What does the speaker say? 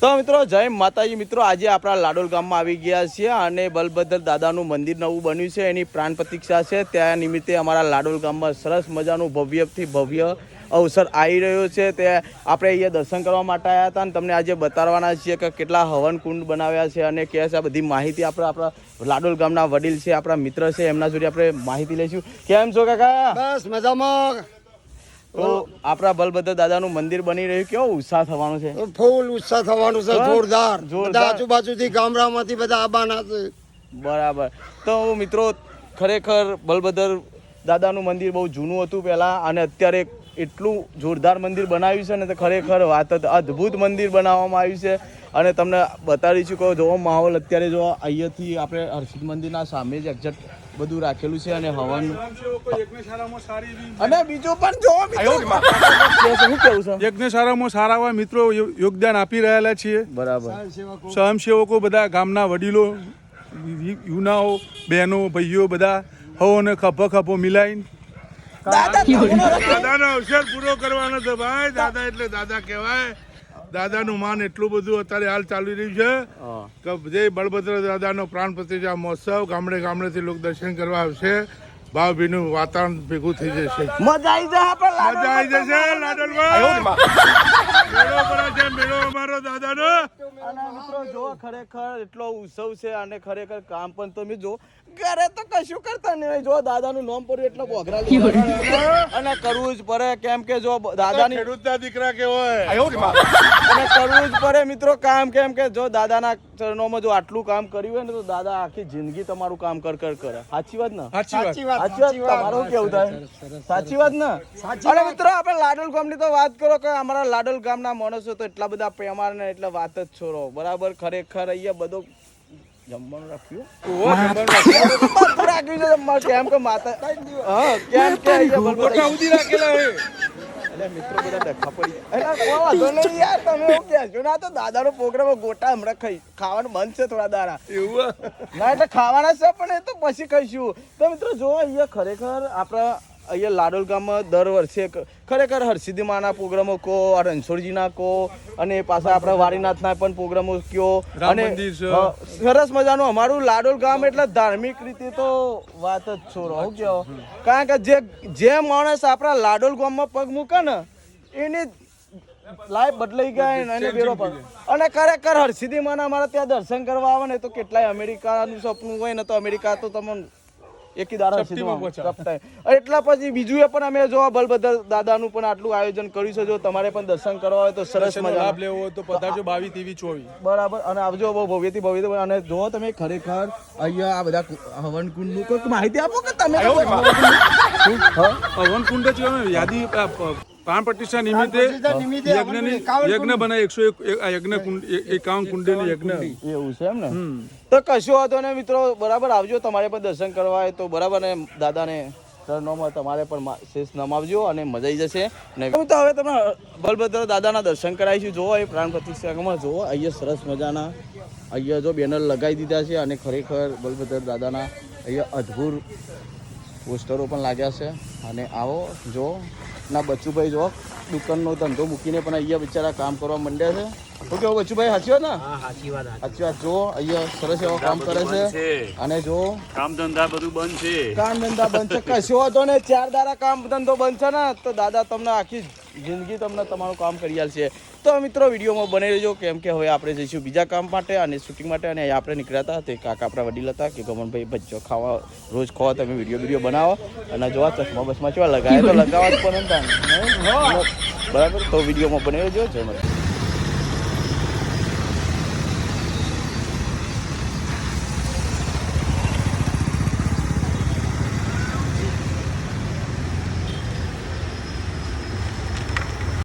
તો મિત્રો જય માતાજી મિત્રો, આજે આપણા લાડોલ ગામમાં આવી ગયા છીએ અને બલભદ્ર દાદાનું મંદિર નવું બન્યું છે, એની પ્રાણ પ્રતિષ્ઠા છે. ત્યાં નિમિત્તે અમારા લાડોલ ગામમાં સરસ મજાનું ભવ્યથી ભવ્ય અવસર આવી રહ્યો છે. તે આપણે અહીંયા દર્શન કરવા માટે આવ્યા હતા અને તમને આજે બતાવવાના છીએ કે કેટલા હવન કુંડ બનાવ્યા છે અને કે છે બધી માહિતી આપણે આપણા લાડોલ ગામના વડીલ છે, આપણા મિત્ર છે, એમના જોડે આપણે માહિતી લઈશું. કેમ છો કાકા? બસ મજામાં. તો આપણા બલભદ્ર દાદાનું મંદિર બની રહ્યું, કેવો ઉત્સાહ થવાનો છે? ફૂલ ઉત્સાહ થવાનું છે, જોરદાર. જોરદાર. બધા આજુબાજુથી ગામડામાંથી બધા આવવાના છે. બરાબર. તો મિત્રો ખરેખર બલભદ્ર દાદાનું મંદિર બહુ જૂનું હતું પહેલાં, અને અત્યારે એટલું જોરદાર મંદિર બનાવ્યું છે ને, તો ખરેખર વાત અદ્ભુત મંદિર બનાવવામાં આવ્યું છે. અને તમને બતાવીશું કે જો માહોલ અત્યારે જો અહીંયાથી આપણે હર્ષિદ મંદિરના સામે જ એક્ઝેક્ટ બધું રાખેલું છે અને હવન અને બીજું પણ જો શું કેવું છે, યજ્ઞશાળામાં સારા એવા મિત્રો યોગદાન આપી રહેલા છીએ. બરાબર. સ્વયંસેવકો બધા ગામના વડીલો, યુનાઓ, બહેનો, ભાઈઓ બધા હવોને ખભો મિલાઈને દાદાનો અવસર પૂરો કરવાનો છે ભાઈ. દાદા એટલે દાદા કહેવાય. દાદાનું માન એટલું બધું અત્યારે હાલ ચાલી રહ્યું છે કે જે બળભદ્ર દાદાનો પ્રાણ પ્રતિષ્ઠા મહોત્સવ ગામડે ગામડેથી લોકો દર્શન કરવા આવશે. ભાવભીનું વાતાવરણ ભેગું થઈ જશે. મજા આવી જશે લાડોલમાં. મેળો ભરાય છે, મેળો અમારો દાદાનો. અને મિત્રો જો ખરેખર એટલો ઉત્સવ છે અને ખરેખર કામ પણ તમે જો ઘરે તો કશું કરતા નહીં. જો દાદાનું નામ પડ્યું એટલે બોઘરા અને કરવું જ પડે, કેમ કે જો દાદાની ખેડૂતના દીકરા કેવાય અને કરવું જ પડે મિત્રો કામ, કેમ કે જો દાદાના ચરણોમાં જો આટલું કામ કર્યું હોય ને, તો દાદા આખી જિંદગી તમારું કામ કરે. સાચી વાત ને? સાચી વાત. તમારું કેવું થાય? સાચી વાત ને? અને મિત્રો આપણે લાડોલ ગામની તો વાત કરો કે અમારા લાડોલ ગામના માણસો તો એટલા બધા પ્રેમાર ને એટલે વાત જ છોડો. બરાબર. ખરેખર અહીંયા બધો જમવાનું રાખ્યું છે જમવાનું, કેમ કે માતા કેમ કે મિત્રો બધા ડખા પડી યાર. તમે એવું કહેશો ના તો દાદાનો પ્રોગ્રામ ગોટા હમણાં ખાવાનું બંધ છે થોડા દાડા એવું ના, એટલે ખાવાના છે પણ એ તો પછી ખાઈશું. તો મિત્રો જો અહીંયા ખરેખર આપણા અહીંયા લાડોલ ગામમાં દર વર્ષે ખરેખર હરસિદ્ધિ માના પ્રોગ્રામો કહો, રણછોડજીના કહો, અને પાછા આપણા વાડીનાથના પણ પ્રોગ્રામો કહો. અને સરસ મજાનું અમારું લાડોલ ગામ એટલે ધાર્મિક રીતે તો વાત જ છોડો. શું કહો? કારણ કે જે માણસ આપણા લાડોલ ગામમાં પગ મૂકે ને એની લાઈફ બદલાઈ ગયા એને બેરો પર. અને ખરેખર હરસિદ્ધિ માના અમારા ત્યાં દર્શન કરવા આવે ને તો કેટલાય અમેરિકાનું સપનું હોય ને, તો અમેરિકા તો તમને એકી દાડા એટલા પછી બીજું એ પણ અમે જો બલભદ્ર દાદાનું પણ આટલું આયોજન કર્યું છે. જો તમારે પણ દર્શન કરવા હોય તો સરસ મજા લાભ લેવો હોય તો પધારજો 22, 23, 24. બરાબર. અને આવજો બહુ ભવ્યથી ભવ્ય. અને જો તમે ખરેખર અહીંયા આ બધા હવન કુંડનું કોઈ માહિતી આપો કે તમે હવન કુંડ જ યાદી પ્રાણ પ્રતિષ્ઠા નિમિત્તે યજ્ઞ બનાય 101 યજ્ઞ કુંડ 51 કુંડની યજ્ઞ એવું છે એમ ને? તો કશું હતો ને મિત્રો, બરાબર આવજો. તમારે પણ દર્શન કરવા હોય તો બરાબર ને દાદાને ચરણોમાં તમારે પણ શેષ નમાવજો અને મજા આવી જશે. ને તો હવે તમે બલભદ્ર દાદાના દર્શન કરાવીશું. જોવો એ પ્રાણ પ્રતિષ્ઠામાં જોવો અહીંયા સરસ મજાના અહીંયા જો બેનર લગાવી દીધા છે અને ખરેખર બલભદ્ર દાદાના અહીંયા અદ્ભુત પોસ્ટરો પણ લાગ્યા છે. અને આવો જો ના બચ્ચુભાઈ જો દુકાનનો ધંધો મૂકીને પણ અહીંયા બિચારા કામ કરવા માંડ્યા છે. શું કેવું બચ્ચુભાઈ? સાચી વાત ને? સાચી વાત. જો અહીંયા સરસ એવા કામ કરે છે. અને જો કામ ધંધા બધું બંધ છે. કામ ધંધા બંધ છે, કશો હતો ને 4 દાડા કામ ધંધો બંધ છે ને, તો દાદા તમને આખી જિંદગી તમને તમારું કામ કરી આલશે. તો મિત્રો વિડીયોમાં બની રહેજો, કેમ કે હવે આપણે જઈશું બીજા કામ માટે અને શૂટિંગ માટે. અને આપણે નીકળ્યા હતા તે કાકા આપણા વડીલ હતા કે ગમનભાઈ ભજ્જો ખાવા રોજ ખાવા તમે વિડીયો બનાવો અને જોવા ચશ્મા બસમાં કેવા લગાવે તો લગાવવા જ પણ બરાબર. તો વિડીયોમાં બની રહેજો. જય માતા.